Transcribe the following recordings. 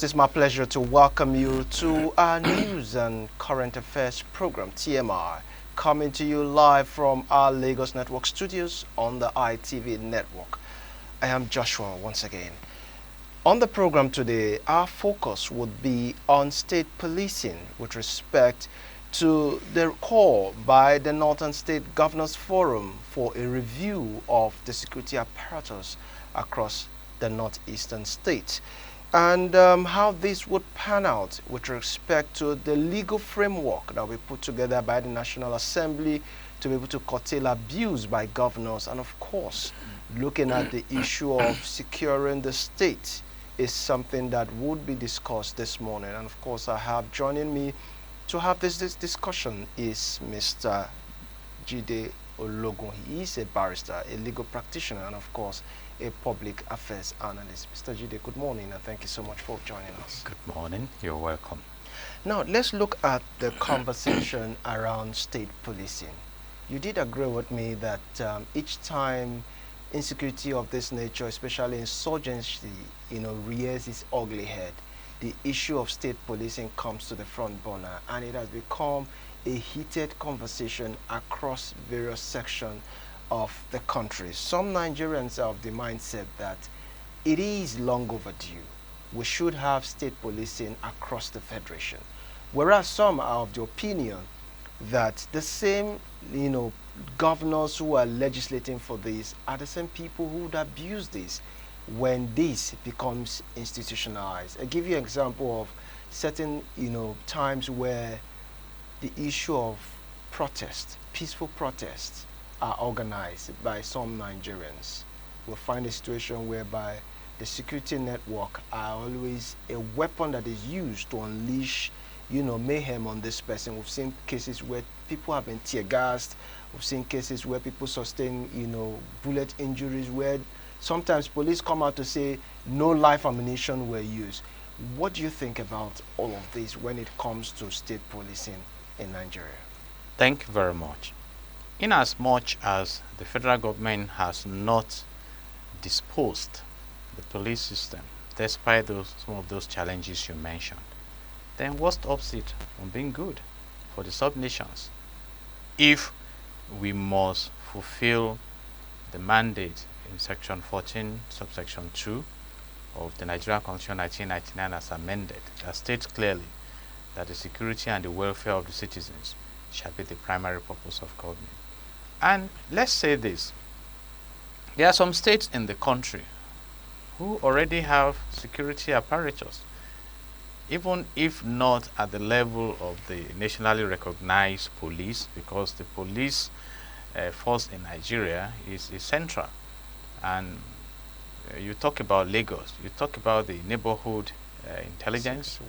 It's my pleasure to welcome you to our news and current affairs program, TMI, coming to you live from our Lagos Network studios on the ITV network. I am Joshua once again. On the program today, our focus would be on state policing with respect to the call by the Northern State Governors Forum for a review of the security apparatus across the northeastern states and how this would pan out with respect to the legal framework that we put together by the National Assembly to be able to curtail abuse by governors, and of course looking at the issue of securing the state is something that would be discussed this morning. And of course, I have joining me to have this discussion is Mr. Jide Ologun. He is a barrister, a legal practitioner, and of course a public affairs analyst. Mr. Jide, good morning, and thank you so much for joining us. Good morning. You're welcome. Now, let's look at the conversation around state policing. You did agree with me that each time insecurity of this nature, especially insurgency, rears its ugly head, the issue of state policing comes to the front burner, and it has become a heated conversation across various sections of the country. Some Nigerians are of the mindset that it is long overdue. We should have state policing across the federation, whereas some are of the opinion that the same, governors who are legislating for this are the same people who would abuse this when this becomes institutionalized. I give you an example of certain, times where the issue of protest, peaceful protests, are organized by some Nigerians. We'll find a situation whereby the security network are always a weapon that is used to unleash, mayhem on this person. We've seen cases where people have been tear gassed. We've seen cases where people sustain, bullet injuries, where sometimes police come out to say no live ammunition were used. What do you think about all of this when it comes to state policing in Nigeria? Thank you very much. Inasmuch as the federal government has not disposed the police system, despite some of those challenges you mentioned, then what stops it from being good for the sub-nations? If we must fulfill the mandate in Section 14, subsection 2 of the Nigerian Constitution 1999 as amended, that states clearly that the security and the welfare of the citizens shall be the primary purpose of government. And let's say this, there are some states in the country who already have security apparatus, even if not at the level of the nationally recognized police, because the police force in Nigeria is central. And you talk about Lagos, you talk about the neighborhood intelligence,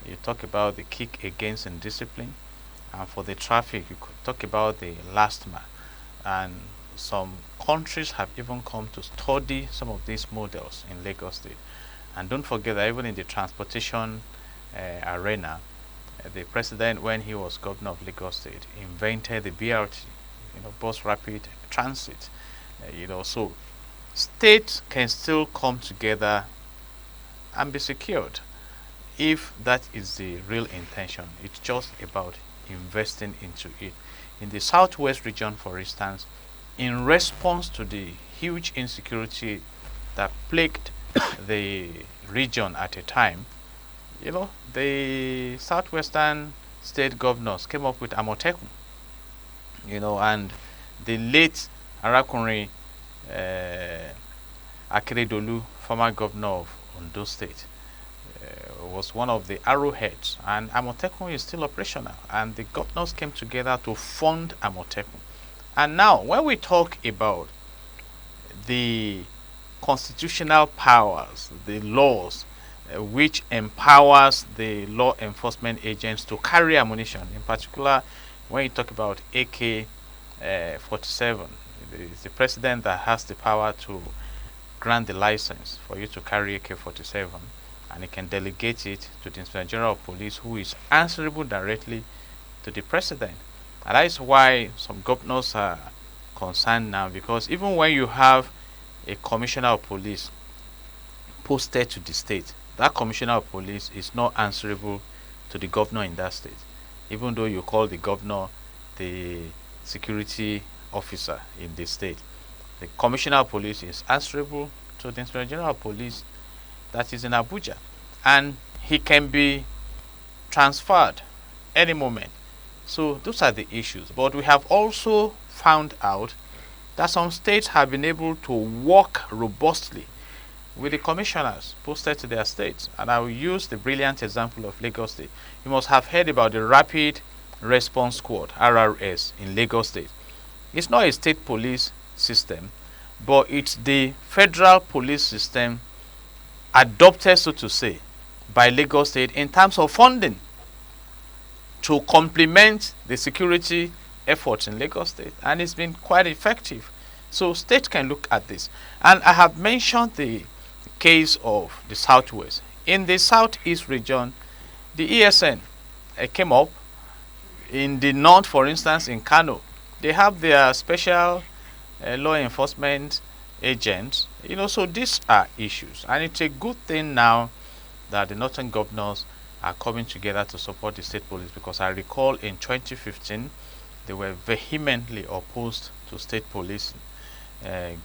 you talk about the kick against indiscipline, and for the traffic, you could talk about the last mile. And some countries have even come to study some of these models in Lagos State. And don't forget that even in the transportation arena, the president, when he was governor of Lagos State, invented the BRT, bus rapid transit. So states can still come together and be secured if that is the real intention. It's just about investing into it. In the southwest region, for instance, in response to the huge insecurity that plagued the region at a time, the southwestern state governors came up with Amotekun, and the late Arakunri Akeredolu, former governor of Ondo State, was one of the arrowheads, and Amotekun is still operational, and the governors came together to fund Amotekun. And now when we talk about the constitutional powers, the laws which empowers the law enforcement agents to carry ammunition, in particular when you talk about AK-47, it's the president that has the power to grant the license for you to carry AK-47, and he can delegate it to the Inspector General of Police, who is answerable directly to the president. And that is why some governors are concerned now, because even when you have a commissioner of police posted to the state, that commissioner of police is not answerable to the governor in that state, even though you call the governor the security officer in the state. The commissioner of police is answerable to the inspector general of police that is in Abuja, and he can be transferred any moment. So those are the issues. But we have also found out that some states have been able to work robustly with the commissioners posted to their states. And I will use the brilliant example of Lagos State. You must have heard about the Rapid Response Squad, RRS, in Lagos State. It's not a state police system, but it's the federal police system adopted, so to say, by Lagos State in terms of funding to complement the security efforts in Lagos State, and it's been quite effective. So states can look at this. And I have mentioned the case of the Southwest. In the Southeast region, the ESN came up. In the North, for instance, in Kano, they have their special law enforcement agents. So these are issues, and it's a good thing now that the northern governors are coming together to support the state police, because I recall in 2015 they were vehemently opposed to state police,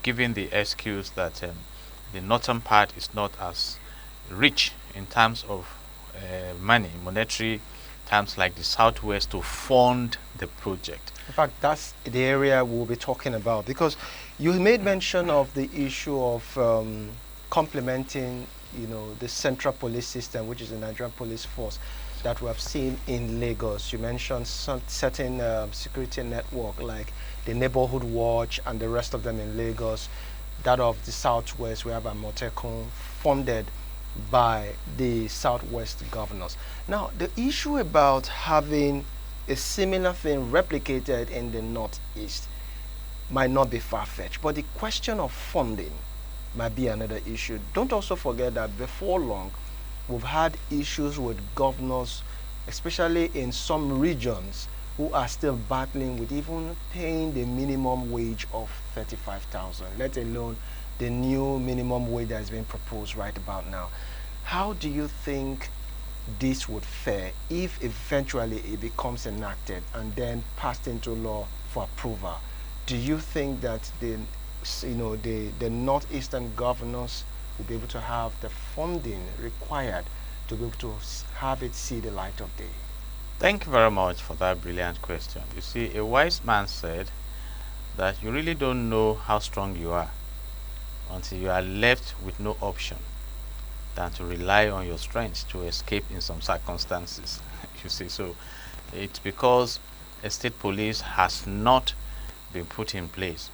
giving the excuse that the northern part is not as rich in terms of monetary terms like the Southwest to fund the project. In fact, that's the area we'll be talking about, because you made mention of the issue of complementing, the central police system, which is the Nigerian police force that we have seen in Lagos. You mentioned some certain security network like the Neighborhood Watch and the rest of them in Lagos. That of the Southwest, we have Amotekun, funded by the Southwest governors. Now, the issue about having a similar thing replicated in the Northeast might not be far-fetched, but the question of funding might be another issue. Don't also forget that before long, we've had issues with governors, especially in some regions, who are still battling with even paying the minimum wage of 35,000, let alone the new minimum wage that is being proposed right about now. How do you think this would fare if eventually it becomes enacted and then passed into law for approval? Do you think that the northeastern governors will be able to have the funding required to be able to have it see the light of day? Thank you very much for that brilliant question. You see, a wise man said that you really don't know how strong you are until you are left with no option than to rely on your strength to escape in some circumstances. You see, so it's because a state police has not been put in place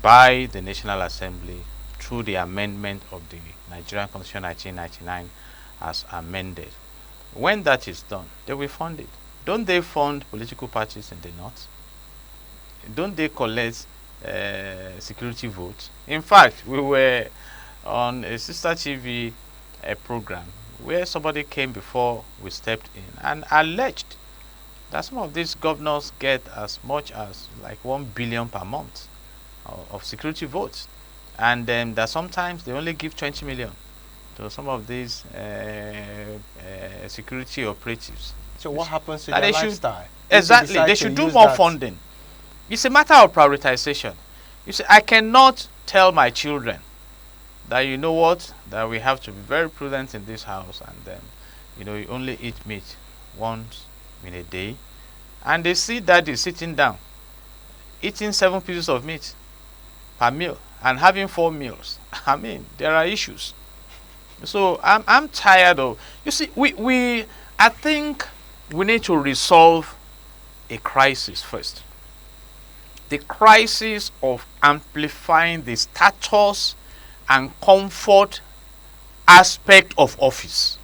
by the National Assembly through the amendment of the Nigerian Constitution 1999 as amended. When that is done, they will fund it. Don't they fund political parties in the North? Don't they collect security votes? In fact, we were on a sister TV program where somebody came before we stepped in and alleged that some of these governors get as much as like 1 billion per month of security votes, and that sometimes they only give 20 million to some of these security operatives. So what happens to their lifestyle? Exactly, they should do more funding. It's a matter of prioritization. You see, I cannot tell my children that that we have to be very prudent in this house, and then you only eat meat once in a day, and they see daddy sitting down eating 7 pieces of meat per meal and having 4 meals. I mean, there are issues. So I'm tired of, you see, I think we need to resolve a crisis first. The crisis of amplifying the status and comfort aspect of office.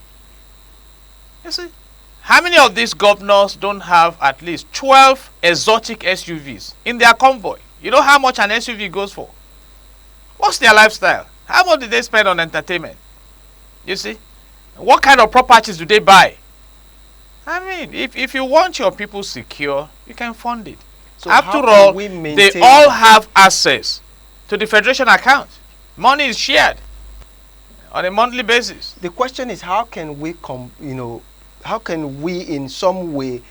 You see, how many of these governors don't have at least 12 exotic SUVs in their convoy? You know how much an SUV goes for? What's their lifestyle? How much do they spend on entertainment? You see, what kind of properties do they buy? I mean, if you want your people secure, you can fund it. So after all, they all have access to the federation account. Money is shared. on a monthly basis. The question is, how can we how can we in some way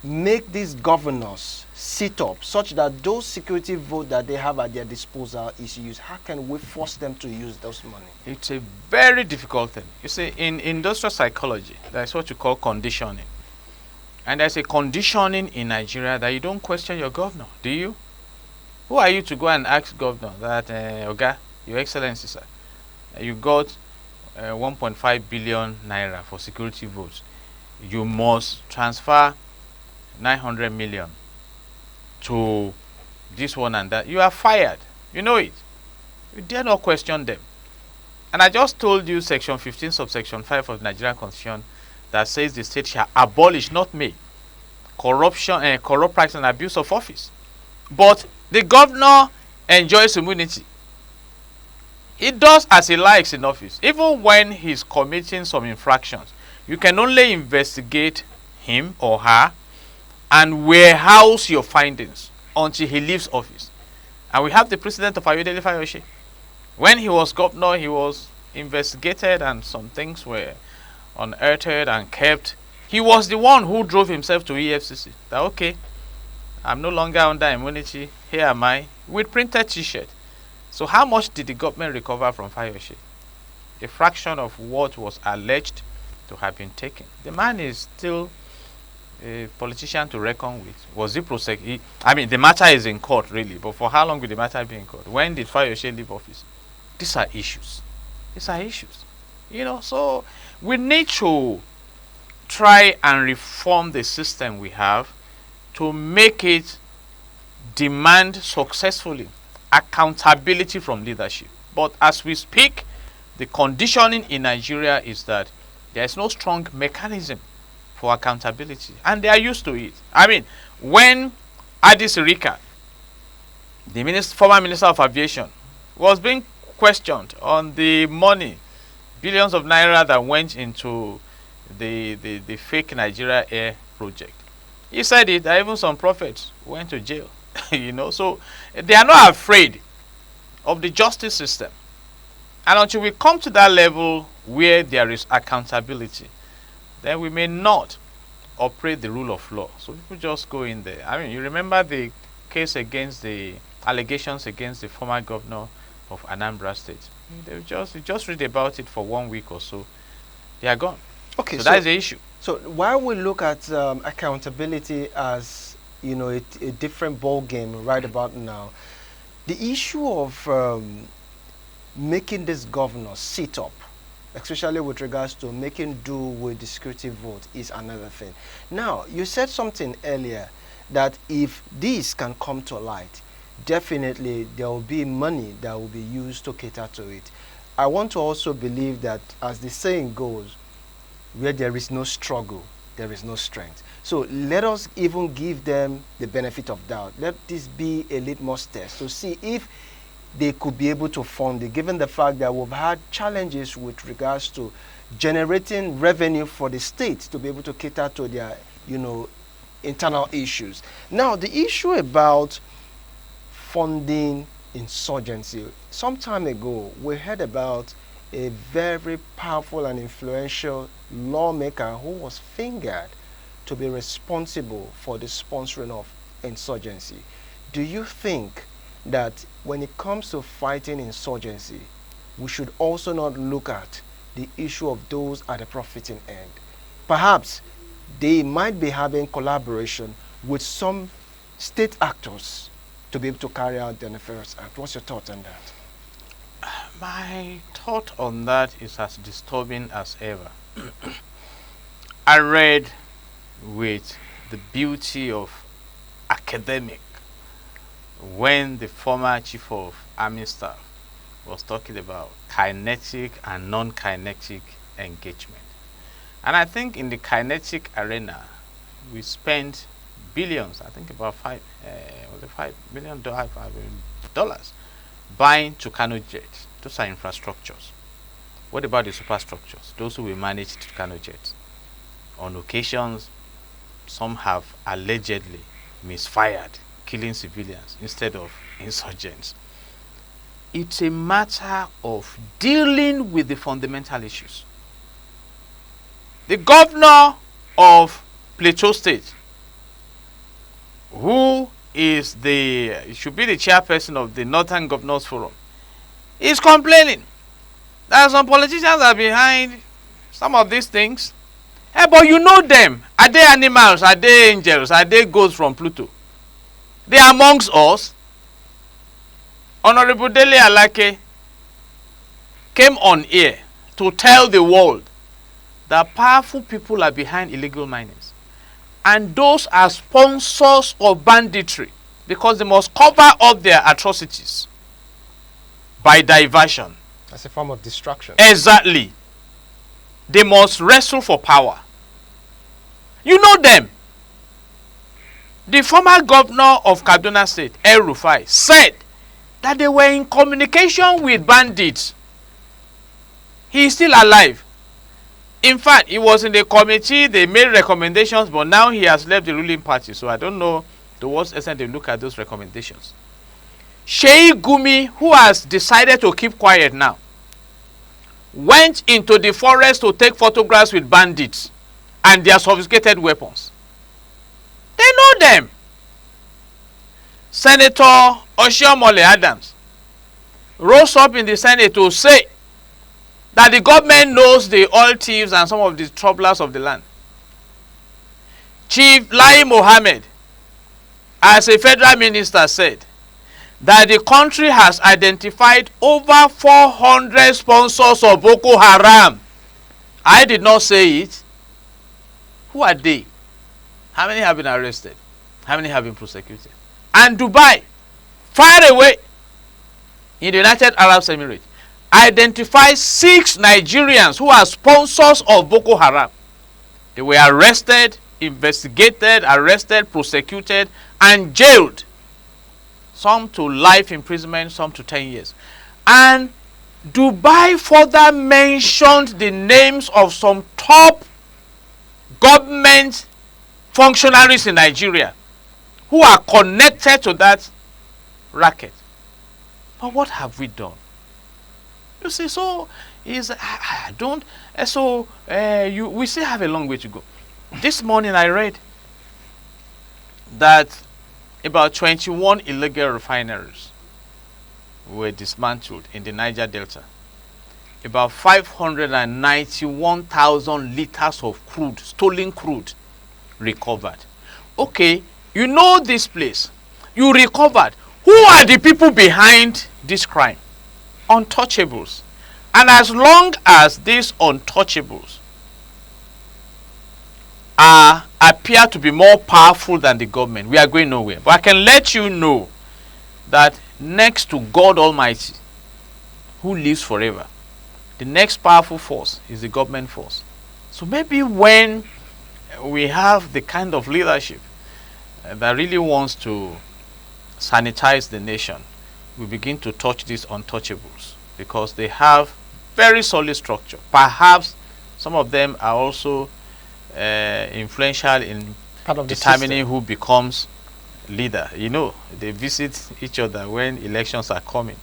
make these governors sit up such that those security votes that they have at their disposal is used? How can we force them to use those money? It's a very difficult thing. You see, in industrial psychology, that's what you call conditioning. And there's a conditioning in Nigeria that you don't question your governor, do you? Who are you to go and ask governor that, Oga, Your Excellency, sir, you got 1.5 billion naira for security votes. You must transfer 900 million to this one and that. You are fired. You know it. You dare not question them. And I just told you section 15 subsection 5 of the Nigerian Constitution that says the state shall abolish, not make, corruption and corrupt practice and abuse of office. But the governor enjoys immunity. He does as he likes in office. Even when he's committing some infractions, you can only investigate him or her and warehouse your findings until he leaves office. And we have the precedent of Ayodele Fayose. When he was governor, he was investigated and some things were unearthed and kept. He was the one who drove himself to EFCC. That, okay, I'm no longer under immunity. Here am I, with printed t-shirt. So how much did the government recover from Fayose? A fraction of what was alleged to have been taken. The man is still a politician to reckon with. Was he prosecuted? I mean, the matter is in court, really. But for how long will the matter be in court? When did Fayose leave office? These are issues. These are issues. You know, so we need to try and reform the system we have to make it demand successfully accountability from leadership. But as we speak, the conditioning in Nigeria is that there is no strong mechanism for accountability, and they are used to it. I mean, when Adi Sirika, the former Minister of Aviation, was being questioned on the money, billions of naira that went into the fake Nigeria Air project, he said it that even some prophets went to jail. You know, so they are not afraid of the justice system. And until we come to that level where there is accountability, then we may not operate the rule of law. So people just go in there. I mean, you remember the case against the allegations against the former governor of Anambra State. They just read about it for 1 week or so. They are gone. Okay, so that's the issue. So while we look at accountability as a different ball game right about now, the issue of making this governor sit up, especially with regards to making do with the security vote, is another thing. Now, you said something earlier that if this can come to light, definitely there will be money that will be used to cater to it. I want to also believe that, as the saying goes, where there is no struggle, there is no strength. So let us even give them the benefit of doubt. Let this be a litmus test to see if they could be able to fund it, given the fact that we've had challenges with regards to generating revenue for the state to be able to cater to their, internal issues. Now, the issue about funding insurgency. Some time ago, we heard about a very powerful and influential lawmaker who was fingered to be responsible for the sponsoring of insurgency. Do you think that when it comes to fighting insurgency, we should also not look at the issue of those at the profiting end? Perhaps they might be having collaboration with some state actors to be able to carry out the nefarious act. What's your thought on that? My thought on that is as disturbing as ever. I read with the beauty of academic when the former chief of army staff was talking about kinetic and non-kinetic engagement. And I think in the kinetic arena, we spent billions, I think about $5 million buying Tucano jets. Those are infrastructures. What about the superstructures? Those who will manage Tucano jets. On occasions, some have allegedly misfired, killing civilians instead of insurgents. It's a matter of dealing with the fundamental issues. The governor of Plateau State, who is should be the chairperson of the Northern Governors Forum, is complaining that some politicians are behind some of these things. But you know them. Are they animals? Are they angels? Are they ghosts from Pluto? They are amongst us. Honorable Dele Alake came on air to tell the world that powerful people are behind illegal miners. And those are sponsors of banditry because they must cover up their atrocities by diversion. As a form of distraction. Exactly. They must wrestle for power. You know them. The former governor of Kaduna State, El Rufai, said that they were in communication with bandits. He is still alive. In fact, he was in the committee, they made recommendations, but now he has left the ruling party. So I don't know to what extent they look at those recommendations. Sheyi Gumi, who has decided to keep quiet now, went into the forest to take photographs with bandits and their sophisticated weapons. They know them. Senator Oshiomhole Adams rose up in the Senate to say that the government knows the oil thieves and some of the troublers of the land. Chief Lai Mohammed, as a federal minister, said that the country has identified over 400 sponsors of Boko Haram. I did not say it. Who are they? How many have been arrested? How many have been prosecuted? And Dubai, far away in the United Arab Emirates, identified 6 Nigerians who are sponsors of Boko Haram. They were arrested, investigated, prosecuted, and jailed. Some to life imprisonment, some to 10 years. And Dubai further mentioned the names of some top government functionaries in Nigeria who are connected to that racket. But what have we done? You see, so is we still have a long way to go. This morning I read that about 21 illegal refineries were dismantled in the Niger Delta. About 591,000 liters of crude, stolen crude, recovered. Okay, you know this place. You recovered. Who are the people behind this crime? Untouchables. And as long as these untouchables appear to be more powerful than the government, we are going nowhere. But I can let you know that next to God Almighty, who lives forever, the next powerful force is the government force. So maybe when we have the kind of leadership that really wants to sanitize the nation, we begin to touch these untouchables because they have very solid structure. Perhaps some of them are also influential in determining who becomes leader. You know, they visit each other when elections are coming.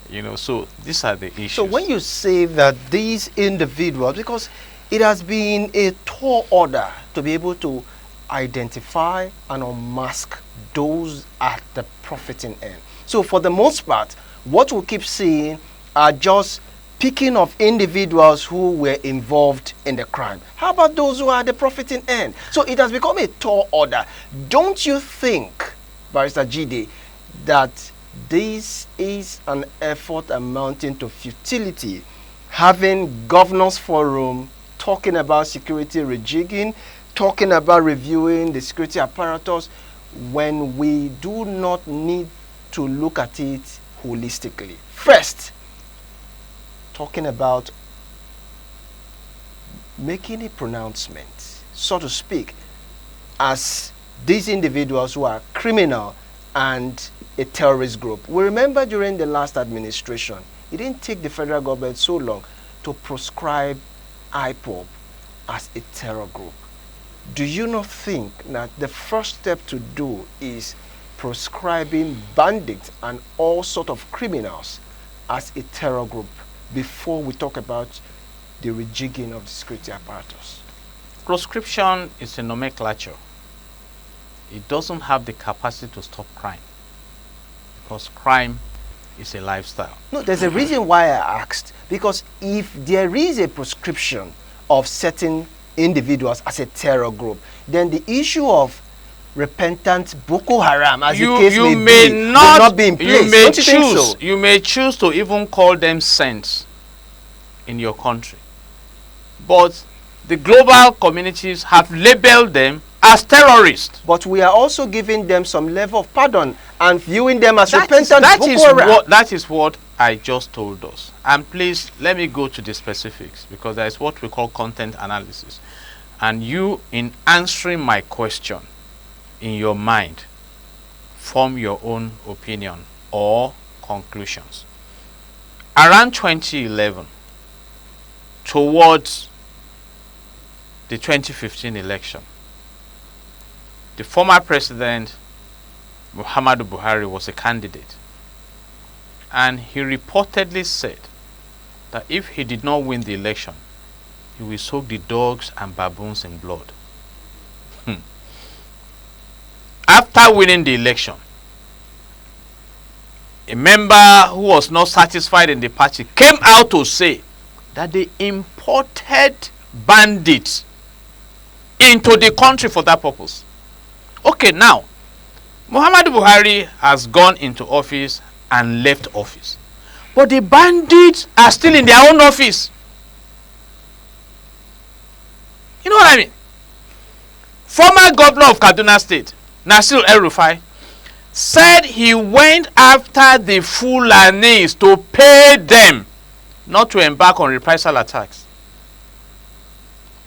You know, so these are the issues. So when you say that these individuals, because it has been a tall order to be able to identify and unmask those at the profiting end. So for the most part, what we keep seeing are just picking of individuals who were involved in the crime. How about those who are at the profiting end? So it has become a tall order. Don't you think, Barrister Jide, that this is an effort amounting to futility, having governors forum talking about security rejigging, talking about reviewing the security apparatus, when we do not need to look at it holistically? First, talking about making a pronouncement, so to speak, as these individuals who are criminal and a terrorist group. We remember during the last administration, it didn't take the federal government so long to proscribe IPOB as a terror group. Do you not think that the first step to do is proscribing bandits and all sort of criminals as a terror group before we talk about the rejigging of the security apparatus? Proscription is a nomenclature. It doesn't have the capacity to stop crime, because crime is a lifestyle. No, there's a reason why I asked. Because if there is a prescription of certain individuals as a terror group, then the issue of repentant Boko Haram, as the case may be, will not be in place. You may Don't you think so? You may choose to even call them saints in your country, but the global communities have labeled them as terrorists. But we are also giving them some level of pardon and viewing them as repentant Boko Haram. That is what I just told us. And please, let me go to the specifics, because there is what we call content analysis. And you, in answering my question, in your mind, form your own opinion or conclusions. Around 2011, towards the 2015 election, the former president, Muhammadu Buhari, was a candidate. And he reportedly said that if he did not win the election, he will soak the dogs and baboons in blood. After winning the election, a member who was not satisfied in the party came out to say that they imported bandits into the country for that purpose. Okay, now, Muhammadu Buhari has gone into office and left office, but the bandits are still in their own office. You know what I mean? Former governor of Kaduna State, Nasir El-Rufai, said he went after the Fulanis to pay them not to embark on reprisal attacks.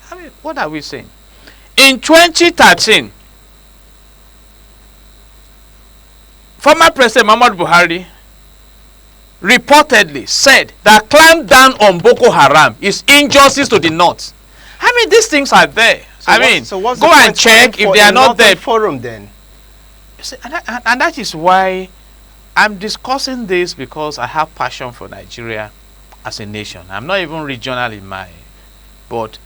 I mean, what are we saying? In 2013, former President Muhammadu Buhari reportedly said that clamp down on Boko Haram is injustice to the North. I mean, these things are there. So go and check if they are not there. Forum then. See, and that is why I'm discussing this, because I have passion for Nigeria as a nation. I'm not even regional in mind, but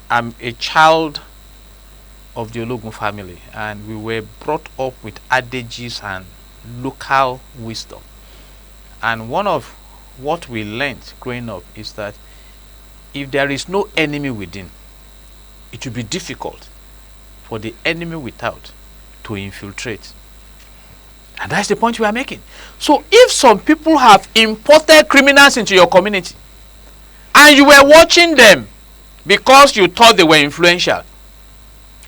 I'm a child of the Ologun family, and we were brought up with adages and local wisdom. And one of what we learned growing up is that if there is no enemy within, it will be difficult for the enemy without to infiltrate. And that's the point we are making. So if some people have imported criminals into your community and you were watching them because you thought they were influential,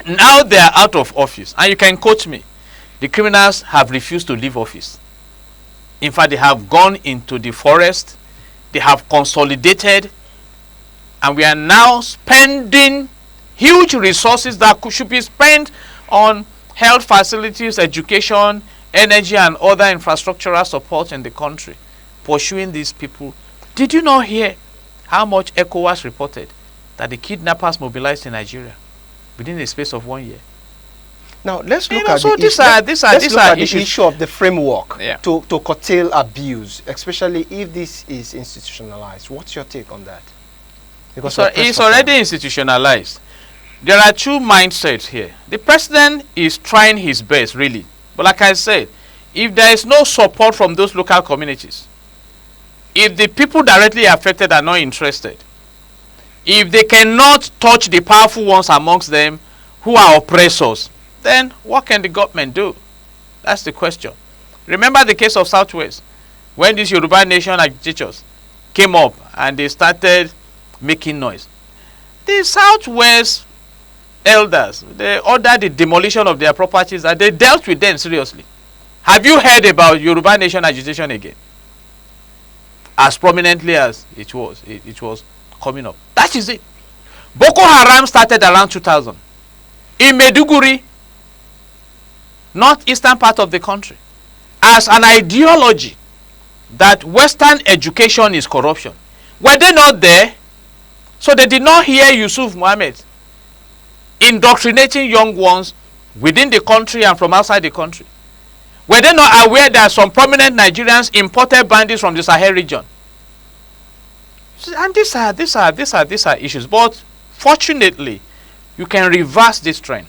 now they are out of office, and you can quote me, the criminals have refused to leave office. In fact, they have gone into the forest, they have consolidated, and we are now spending huge resources that should be spent on health facilities, education, energy, and other infrastructural support in the country, pursuing these people. Did you not hear how much ECOWAS reported that the kidnappers mobilized in Nigeria within the space of 1 year? Now let's look at the issue of the framework yeah, to curtail abuse, especially if this is institutionalized. What's your take on that? Because it's already institutionalized. There are two mindsets here. The president is trying his best, really. But like I said, if there is no support from those local communities, if the people directly affected are not interested, if they cannot touch the powerful ones amongst them who are oppressors, then what can the government do? That's the question. Remember the case of Southwest, when these Yoruba Nation agitators came up and they started making noise. The Southwest elders, they ordered the demolition of their properties and they dealt with them seriously. Have you heard about Yoruba Nation agitation again? As prominently as it was coming up. That is it. Boko Haram started around 2000 in Maiduguri, northeastern part of the country, as an ideology that Western education is corruption. Were they not there? So they did not hear Yusuf Mohammed indoctrinating young ones within the country and from outside the country. Were they not aware that some prominent Nigerians imported bandits from the Sahel region? And these are issues. But fortunately, you can reverse this trend.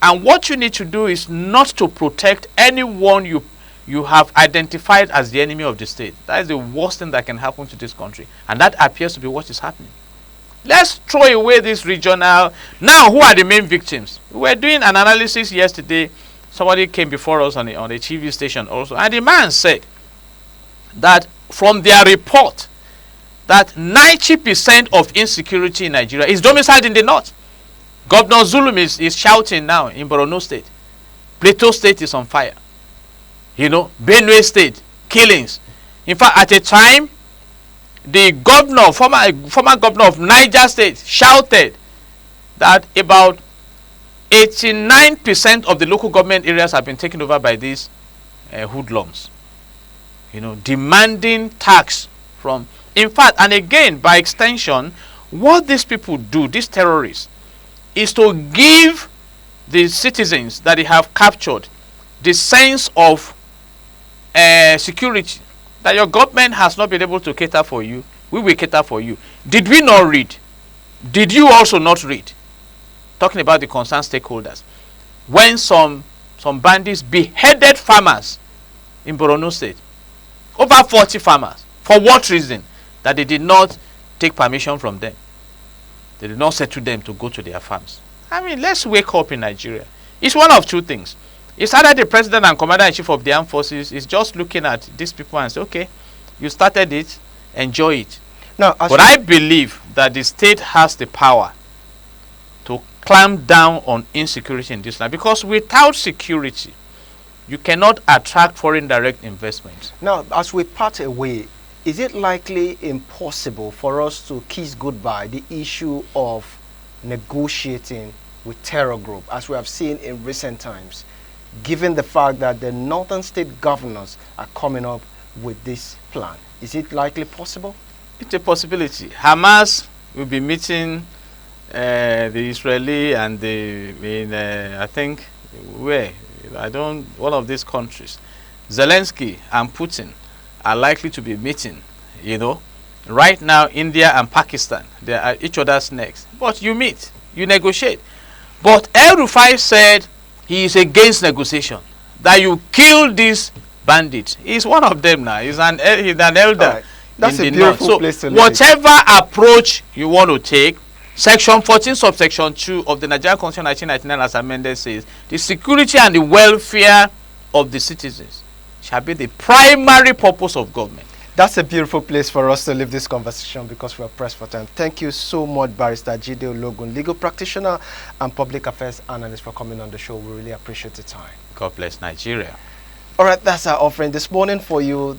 And what you need to do is not to protect anyone you have identified as the enemy of the state. That is the worst thing that can happen to this country. And that appears to be what is happening. Let's throw away this regional. Now, who are the main victims? We were doing an analysis yesterday. Somebody came before us on a TV station also. And the man said that from their report, that 90% of insecurity in Nigeria is domiciled in the north. Governor Zulum is shouting now in Borno State. Plateau State is on fire. You know, Benue State, killings. In fact, at a time, the governor, former governor of Niger State, shouted that about 89% of the local government areas have been taken over by these hoodlums. You know, demanding tax from. In fact, and again, by extension, what these people do, these terrorists, is to give the citizens that they have captured the sense of security, that your government has not been able to cater for you. We will cater for you. Did we not read? Did you also not read? Talking about the concerned stakeholders. When some bandits beheaded farmers in Borno State. Over 40 farmers. For what reason? That they did not take permission from them. They did not settle them to go to their farms. I mean, let's wake up in Nigeria. It's one of two things. It's either the president and commander-in-chief of the armed forces is just looking at these people and say, okay, you started it, enjoy it. Now, but I believe that the state has the power to clamp down on insecurity in this land, because without security, you cannot attract foreign direct investments. Now, as we part away, is it likely impossible for us to kiss goodbye the issue of negotiating with terror group, as we have seen in recent times, given the fact that the northern state governors are coming up with this plan? Is it likely possible? It's a possibility. Hamas will be meeting the Israeli and I think one of these countries. Zelensky and Putin are likely to be meeting, you know. Right now, India and Pakistan, they are each other's necks. But you meet, you negotiate. But El-Rufai said he is against negotiation, that you kill these bandits. He's one of them now. He's an elder. Right. That's a in the beautiful north. place to So live. whatever approach you want to take, Section 14, subsection 2 of the Nigerian Constitution 1999 as amended says, the security and the welfare of the citizens shall be the primary purpose of government. That's a beautiful place for us to leave this conversation, because we are pressed for time. Thank you so much, Barrister Jide Ologun, legal practitioner and public affairs analyst, for coming on the show. We really appreciate the time. God bless Nigeria. All right, that's our offering this morning for you.